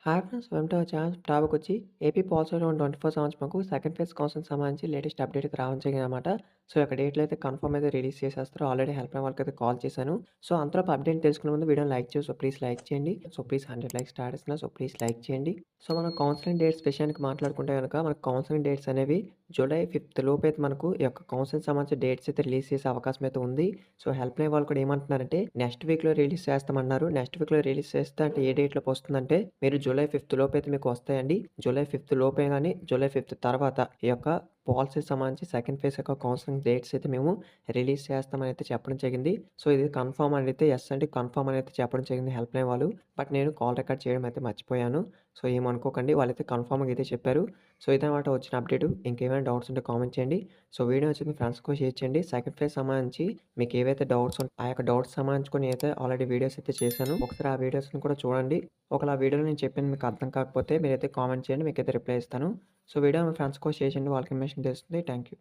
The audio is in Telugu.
Hi friends! Welcome to our channel. Topic వచ్చి ఏపీ పాలిసీ 2024 సంవత్సరంకు సెకండ్ ఫేజ్ కౌన్సిలింగ్ సంబంధించి లేటెస్ట్ అప్డేట్ అయితే రావడం జరిగిందనమాట. సో, యొక్క డేట్‌లు అయితే కన్ఫర్మ్ అయితే రిలీజ్ చేసేస్తారు. ఆల్రెడీ హెల్ప్ లైన్ వాళ్ళకైతే కాల్ చేశాను. సో, అంతలోపు అప్డేట్ తెలుసుకునే ముందు వీడియోని లైక్ చేసి ప్లీజ్ లైక్ చేయండి. ప్లీజ్ 100 లైక్స్ స్టార్ట్ చేస్తున్నా. ప్లీజ్ లైక్ చేయండి. మనం కౌన్సిలింగ్ డేట్స్ విషయానికి మాట్లాడుకుంటే గనుక మనకు కౌన్సిలింగ్ డేట్స్ అనేవి జూలై 5థ్ లోపైతే మనకు ఈ యొక్క కౌన్సిలింగ్ సంబంధించిన డేట్స్ అయితే రిలీజ్ చేసే అవకాశం అయితే ఉంది. సో, హెల్ప్ లైన్ వాళ్ళు కూడా ఏమంటున్నారంటే నెక్స్ట్ వీక్‌లో రిలీజ్ చేస్తామన్నారు. నెక్స్ట్ వీక్‌లో రిలీజ్ చేస్తే అంటే ఏ డేట్‌లోకి వస్తుందంటే మీరు జూలై 5థ్ లోపైతే మీకు వస్తాయండి. జూలై 5థ్ లోపే గాని జూలై 5థ్ తర్వాత ఈ యొక్క పాలిసీకి సంబంధించి సెకండ్ ఫేజ్ యొక్క కౌన్సిలింగ్ డేట్స్ అయితే మేము రిలీజ్ చేస్తామని అయితే చెప్పడం జరిగింది. సో, ఇది కన్ఫర్మ్ అని అయితే యెస్ అంటే కన్ఫర్మ్ అని అయితే చెప్పడం జరిగింది హెల్ప్ లైన్ వాళ్ళు. బట్ నేను కాల్ రికార్డ్ చేయడం అయితే మర్చిపోయాను. సో, ఏమనుకోకండి వాళ్ళైతే కన్ఫర్మ్‌గా అయితే చెప్పారు. సో, ఇదనమాట వచ్చిన అప్డేటు. ఇంకేమైనా డౌట్స్ ఉంటే కామెంట్ చేయండి. సో, వీడియో నచ్చితే మీ ఫ్రెండ్స్‌కి షేర్ చేయండి. సెకండ్ ఫేజ్ సంబంధించి మీకు ఏవైతే డౌట్స్ ఆ యొక్క డౌట్స్ సంబంధించుకొని అయితే ఆల్రెడీ వీడియోస్ అయితే చేశాను. ఒకసారి ఆ వీడియోస్‌ని కూడా చూడండి. ఒకవేళ ఆ వీడియోలో నేను చెప్పింది మీకు అర్థం కాకపోతే మీరైతే కామెంట్ చేయండి. మీకైతే రిప్లై ఇస్తాను. సో, వీడియో మీ ఫ్రెండ్స్‌కి షేర్ చేయండి. వాళ్ళకి ఇన్ఫర్మేషన్ తెలుస్తుంది. Thank you.